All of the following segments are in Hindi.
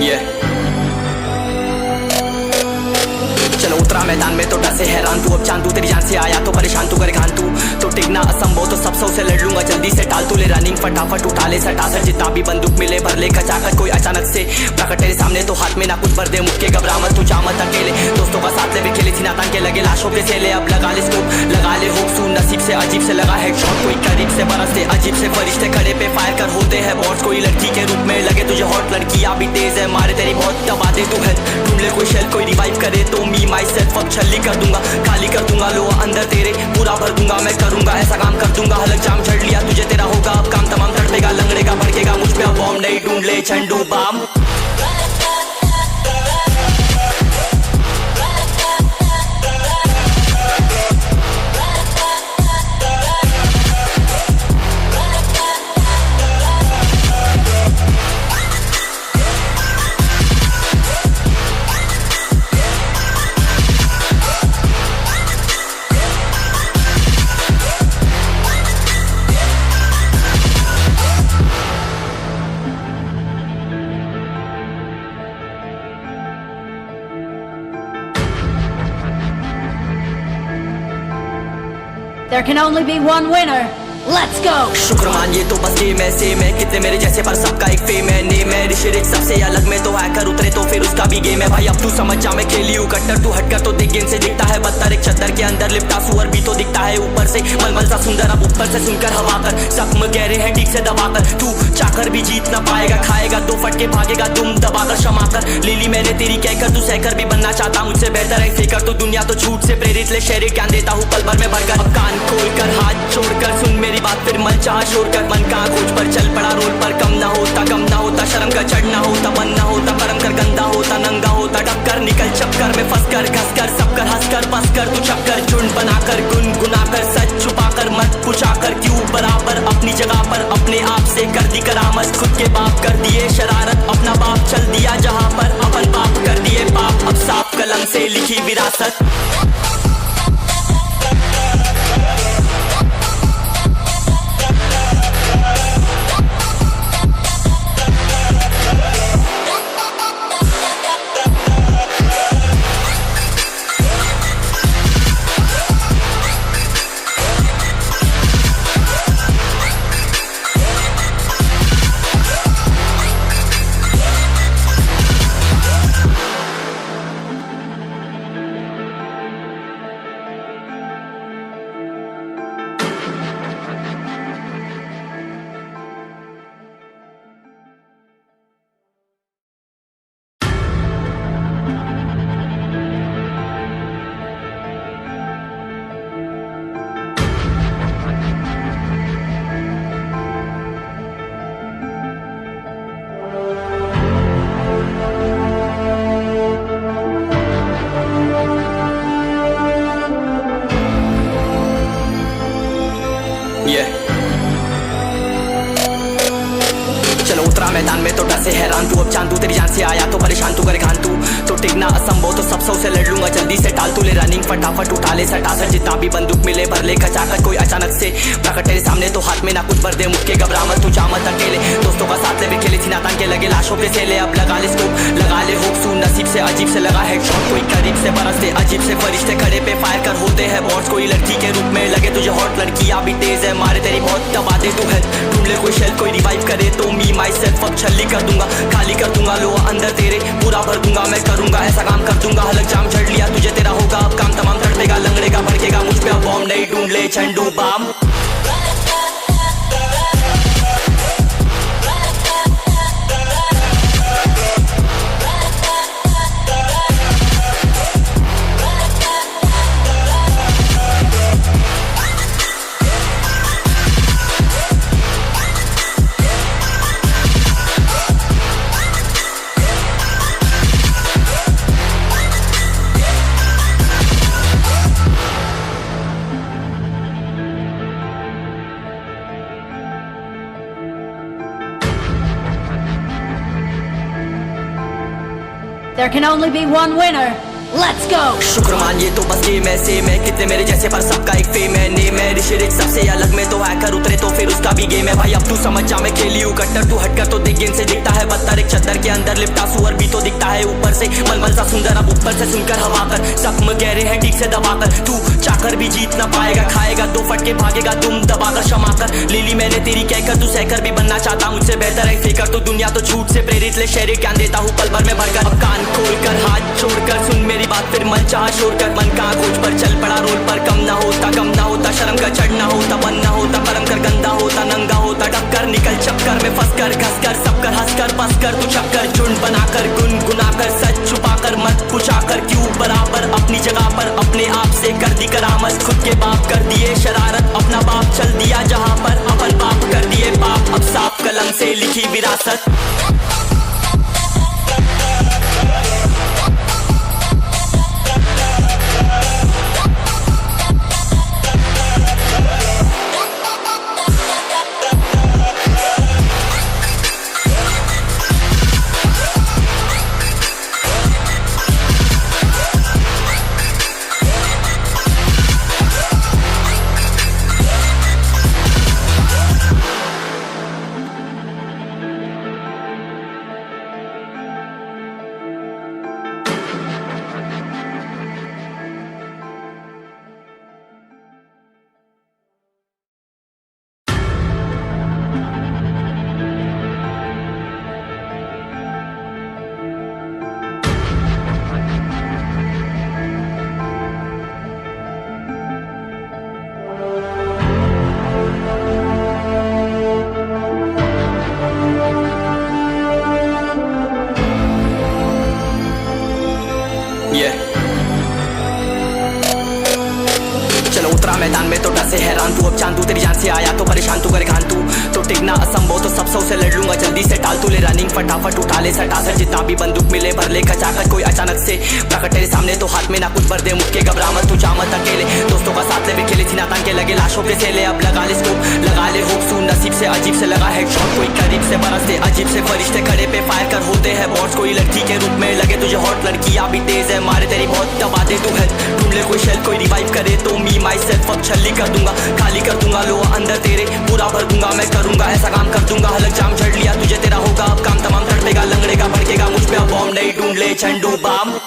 Yeah. चलो उतरा मैदान में तो डर से हैरान तू, अब चांद तू तेरी जान से आया तो परेशान तू करे घान तू, तो टिकना असंभव तो सब से लड़ लूंगा जल्दी से टाल तू ले रनिंग फटाफट उठा ले सटा सर जितना भी बंदूक मिले भर ले खचाखच कोई अचानक से प्रकट तेरे सामने तो हाथ में ना कुछ भर दे मुक्के घबरा मत तू जा मत अकेले दोस्तों का साथ ले भी खेले थी नातान के लगे लाशों के सेले अब लगा ले स्कोप लगा ले होप सू नसीब से अजीब से लगा हेडशॉट कोई करीब से बरसते अजीब से फरिश्ते खड़े पे फायर कर होते हैं बॉट्स कोई लड़की के रूप में लगे तुझे हॉट लड़कियां भी तेज है मारे तेरी बहुत दबा दे तू है ढूंढ ले कोई शेल कोई रिवाइव करे तो मी माई सेल्फ अब छल्ली कर दूंगा खाली कर दूंगा लो अंदर तेरे पूरा भर दूंगा मैं करूंगा ऐसा काम कर दूंगा हलक जाम छड़ लिया तुझे तेरा होगा अब काम तमाम तड़पेगा लंगड़ेगा भड़केगा मुझ पे अब बॉम्ब नहीं ढूंढ ले Zandu balm There can only be one winner. Let's go! शुक्रमान ये तो बस गेम है सेम है कितने मेरे जैसे पर सबका एक फेम है नेम है ऋषि सबसे अलग में तो हैकर उतरे तो फिर उसका भी गेम है भाई अब तू समझ जा मैं खेली हूँ कट्टर तू हटकर तो देख गेम से दिखता है बदतर एक छत्तर के अंदर लिपटा सुअर भी तो दिखता है ऊपर से मलमल सा सुंदर अब ऊपर से सुनकर हवा कर जख्म गहरे हैं ठीक से दबाकर तू चाकर भी जीत ना पाएगा खाएगा दो फटके भागेगा तुम दबाकर क्षमा कर ले ली मैंने तेरी कहकर तू सहकर भी बनना चाहता मुझसे बेहतर है फेकर तो दुनिया तो झूठ से प्रेरित ले शहर ज्ञान देता हूँ पल भर में भरकर कान खोलकर हाथ छोड़कर सुन मेरी बात फिर मन चाह शोर कर मन का खोज पर चल पड़ा रोल पर कम ना होता शर्म का चढ़ना होता बनना होता कर्म कर गंदा होता नंगा होता टक्कर निकल चक्कर में फंस कर घस कर सब कर हंस कर बस कर तू चक्कर झुंड बनाकर गुनगुनाकर सच छुपाकर मत पूछाकर क्यों बराबर अपनी जगह पर अपने आप से कर दी करामत खुद के बाप कर दिए शरारत अपना बाप चल दिया जहाँ पर अपन बाप कर दिए बाप अब साफ कलम से लिखी विरासत चलो उतरा मैदान में तो डर से हैरान तू अब चांद तू तेरी जान से आया तो परेशान तू करे घान तू तो टिकना असंभव तो सब से लड़ लूंगा जल्दी से टाल तू ले रनिंग फटाफट उठा ले सटा सर जितना भी बंदूक मिले भर ले खचाखच कोई अचानक से प्रकट तेरे सामने तो हाथ में ना कुछ भर दे मुक्के घबरा मत तू जा मत अकेले दोस्तों का साथ ले भी खेले थी नातान के लगे लाशों के सेले अब लगा ले स्कोप लगा ले होप सू नसीब से अजीब से लगा हेडशॉट कोई करीब से बरसते अजीब से फरिश्ते खड़े पे फायर कर होते हैं बॉट्स कोई लड़की के रूप में लगे तुझे हॉट लड़कियां भी तेज है मारे तेरी बहुत दबा दे तू है ढूंढ ले कोई शेल कोई रिवाइव करे तो मी माई सेल्फ अब छल्ली कर दूंगा खाली कर दूंगा लो अंदर तेरे पूरा भर दूंगा मैं करूंगा ऐसा काम कर दूंगा हलक जाम छड़ लिया तुझे तेरा होगा अब काम तमाम तड़पेगा लंगड़ेगा भड़केगा मुझ पे अब बॉम्ब नहीं ढूंढ ले Zandu balm There can only be one winner. Let's go. शुक्र मानिए तो बस गेम ऐसे में कितने मेरे जैसे पर सबका एक फेम है नेम है ऋषि रिच सबसे अलग में तो हैकर उतरे तो फिर उसका भी गेम है भाई अब तू समझ जा मैं खेली हूँ कट्टर तू हटकर तो देख गेम से दिखता है बदतर एक चद्दर के अंदर लिपटा सुअर भी तो दिखता है ऊपर से मलमल सा सुंदर अब ऊपर से सुनकर हवा कर जख्म गहरे हैं ठीक से दबाकर तू चाकर भी जीत ना पाएगा खाएगा दो फटके भागेगा तुम दबाकर क्षमा कर ले ली मैंने तेरी कहकर तू सहकर भी बनना चाहता मुझसे बेहतर है फेकर तो दुनिया तो झूठ से प्रेरित ले शहरी ज्ञान देता हूँ पल भर में भरकर अब कान खोल कर हाथ छोड़कर सुन मेरी बात फिर मन चाह शोर कर मन का खोज पर चल पड़ा रोल पर कम ना होता शर्म का चढ़ना होता बन ना होता परम कर गंदा होता नंगा होता टक्कर निकल चक्कर में फंस कर घस कर सब कर हंस कर बस कर तू चक्कर झुंड बनाकर गुनगुनाकर सच छुपाकर मत पूछाकर क्यों बराबर अपनी जगह पर अपने आप से कर दी करामत खुद के बाप कर दिए शरारत अपना बाप चल दिया जहां पर अपन बाप कर दिए पाप अब साफ कलम से लिखी विरासत चलो उतरा मैदान में तो डर से हैरान तू अब चांद तू तेरी जान से आया तो परेशान तू करे खान तू तो टिकना असंभव तो सब सौ से लड़ लूंगा जल्दी से टाल तू ले रनिंग फटाफट उठा ले सटा सर जितना भी बंदूक मिले भर ले खचाकर कोई अचानक से प्रकट तेरे सामने तो हाथ में ना कुछ भर दे मुक्के घबरा मत तू जा मत अकेले दोस्तों का साथ ले भी खेले थी नातान के लगे लाशों के सेले अब लगा ले स्कोप लगा ले होप सू नसीब से अजीब से लगा हेडशॉट कोई करीब से बरसते अजीब से फरिश्ते खड़े पे फायर कर होते हैं बॉट्स कोई लड़की के रूप में लगे तुझे हॉट लड़कियां भी तेज है मारे तेरी बहुत दबा दे तू है ढूंढ ले कोई शेल कोई रिवाइव करे तो मी माई सेल्फ अब छल्ली कर दूंगा खाली कर दूंगा लो अंदर तेरे पूरा भर दूंगा मैं करूंगा ऐसा काम कर दूंगा हलक जाम झड़ लिया तुझे तेरा होगा अब काम तमाम तड़पेगा लंगड़ेगा भड़केगा मुझ पे अब बॉम्ब नहीं ढूंढ ले Zandu balm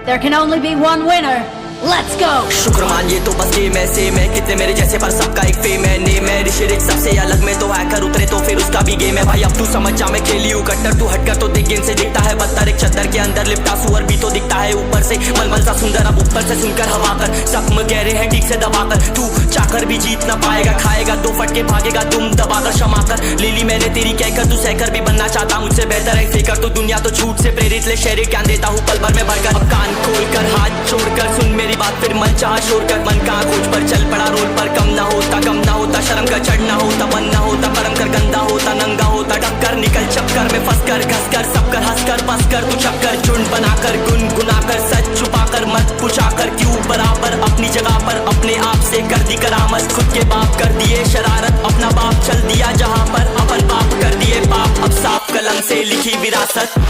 There can only be one winner. Let's go. शुक्र मानिए तो बस गेम ऐसे में कितने मेरे जैसे पर सबका एक फेम है नेम है ऋषि रिच सबसे अलग में तो हैकर उतरे तो फिर उसका भी गेम है भाई अब तू समझ जा मैं खेली हूँ कट्टर तू हटकर तो देख गेम से दिखता है बदतर एक चद्दर के अंदर लिपटा सुअर भी तो दिखता है ऊपर से मलमल सा सुंदर अब ऊपर से सुनकर हवा कर जख्म गहरे हैं ठीक से दबाकर तू चाकर भी जीत ना पाएगा खाएगा दो फटके भागेगा तुम दबाकर क्षमा कर ले ली मैंने तेरी कहकर तू सहकर भी बनना चाहता मुझसे बेहतर है फेकर तो दुनिया तो झूठ से प्रेरित ले शहरी ज्ञान देता हूँ पल भर में भरकर अब कान खोल कर हाथ छोड़कर सुन मेरी बात फिर मन चाह शोर कर मन का खोज पर चल पड़ा रोल पर कम ना होता शर्म का चढ़ना होता बन ना होता परम कर गंदा होता नंगा होता टक्कर निकल चक्कर में फंस कर घस कर सब कर हंस कर बस कर तू चक्कर झुंड बनाकर गुनगुनाकर सच छुपाकर मत पूछाकर क्यों बराबर अपनी जगह पर अपने आप से कर दी करामत खुद के बाप कर दिए शरारत अपना बाप चल दिया जहां पर अपन बाप कर दिए पाप अब साफ कलम से लिखी विरासत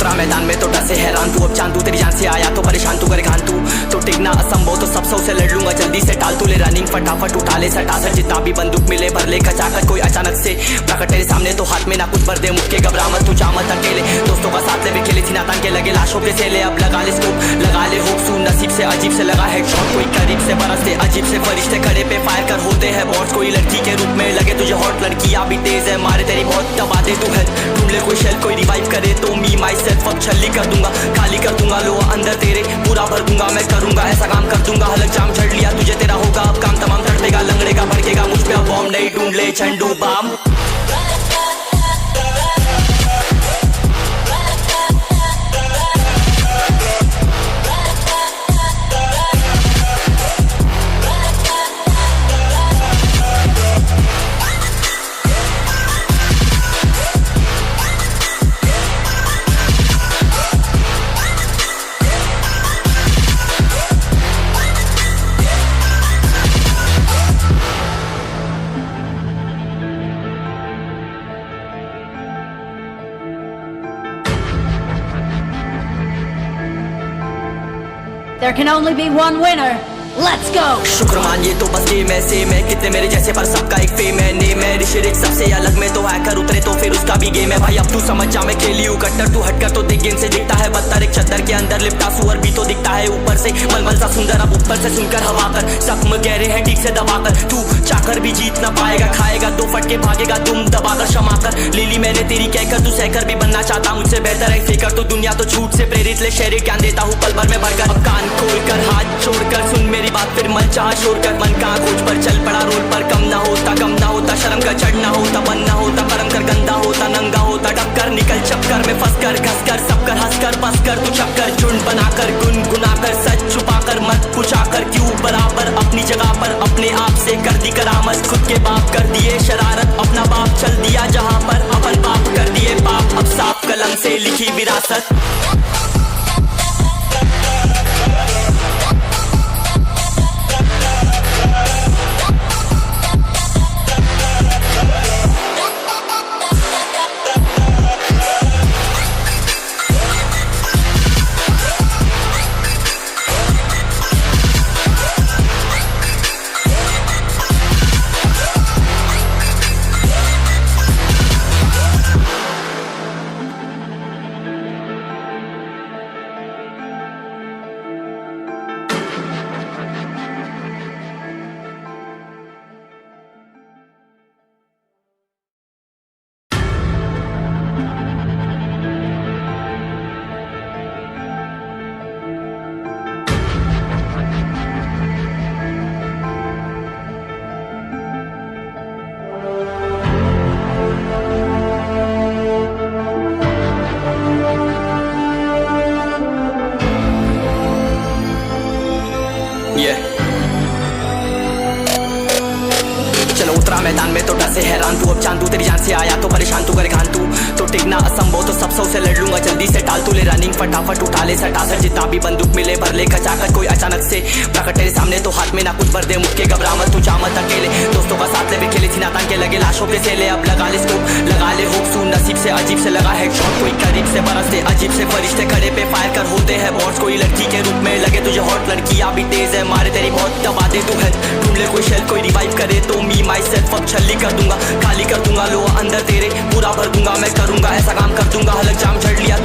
उतरा मैदान में तो डर से हैरान तू, अब चांद तू तेरी जान से आया तो परेशान तू करे घान तू, तो टिकना असंभव तो सब से लड़ लूंगा जल्दी से टाल तू ले रनिंग फटाफट उठा ले सटासट जितना भी बंदूक मिले भर ले कचाकच कोई अचानक से प्रकट तेरे सामने तो हाथ में ना कुछ भर दे मुक्के घबरा मत तू चामत अकेले दोस्तों का साथ ले खेले थी नातान के लगे लाशों के सेले अब लगा ले स्कोप लगा ले होप सू नसीब से अजीब से लगा हेडशॉट कोई करीब से बरसते अजीब से फरिश्ते खड़े पे फायर कर होते हैं बॉट्स कोई लड़की के रूप में लगे तुझे हॉट लड़कियां भी तेज है मारे तेरी बहुत दबा दे तू है ढूंढ ले कोई शेल कोई रिवाइव करे तो मी माई सेल्फ अब छल्ली कर दूंगा खाली कर दूंगा लो अंदर तेरे पूरा भर दूंगा मैं करूंगा ऐसा काम कर दूंगा हलक जाम छड़ लिया तुझे तेरा होगा अब काम तमाम तड़पेगा लंगड़ेगा भड़केगा मुझ पे अब बॉम्ब नहीं ढूंढ ले Zandu balm There can only be one winner. Let's go! शुक्रमान ये तो बस गेम ऐसे मैं कितने मेरे जैसे पर सबका एक फेम है नेम है ऋषि रिच सबसे अलग में तो हैकर उतरे तो फिर उसका भी गेम है भाई अब तू समझ जा मैं खेली हूँ कट्टर तू हटकर तो देख गेम से दिखता है बदतर एक चद्दर के अंदर लिपटा सुअर भी तो दिखता है ऊपर से मलमल सा सुंदर अब ऊपर से सुनकर हवा कर जख्म गहरे हैं ठीक से दबाकर तू चाकर भी जीत ना पाएगा खाएगा दो फटके भागेगा तुम दबाकर क्षमा कर ले ली मैंने तेरी कहकर तू सहकर भी बनना चाहता मुझसे बेहतर है फेकर तो दुनिया तो झूठ से प्रेरित ले शेर ज्ञान देता हूँ पल भर में भरकर अब कान खोल कर हाथ छोड़कर सुन मेरी बात फिर मन चाह शोर कर मन कहाँ खोज पर चल पड़ा रोल पर कम ना होता शर्म का चढ़ना होता बनना होता परम कर गंदा होता नंगा होता टक्कर निकल चक्कर में फंस कर घस कर सब कर हंस कर बस कर तू चक्कर झुंड बनाकर गुनगुनाकर सच छुपाकर मत पूछाकर क्यों बराबर अपनी जगह पर अपने आप से कर दी करामत खुद के बाप कर दिए शरारत अपना बाप चल दिया जहाँ पर अपन बाप कर दिए बाप अब साफ कलम से लिखी विरासत चलो उतरा मैदान में तो डर से हैरान तू अब चांद तू तेरी जान से आया तो परेशान तू करे घान तू तो टिकना असंभव तो सब से लड़ लूंगा जल्दी से टाल तू ले रनिंग फटाफट उठा ले सटासट जितना भी बंदूक मिले भर ले कचाकच कोई अचानक से प्रकट तेरे सामने तो हाथ में ना कुछ भर दे मुक्के घबरा मत तू चामत अकेले दोस्तों का साथ ले खेले थी नातान के लगे लाशों के सेले अब लगा ले स्कोप लगा ले होप सू नसीब से अजीब से लगा हेडशॉट कोई करीब से बरसते अजीब से फरिश्ते खड़े पे फायर कर होते हैं बॉट्स कोई लड़की के रूप में लगे तुझे हॉट लड़कियां भी तेज है मारे तेरी बहुत दबा दे तू है ढूंढ ले कोई शेल कोई रिवाइव करे तो मी माई सेल्फ अब छल्ली कर दूंगा खाली कर दूंगा लो अंदर तेरे पूरा भर दूंगा मैं करूंगा ऐसा काम कर दूंगा हलक जाम छड़ लिया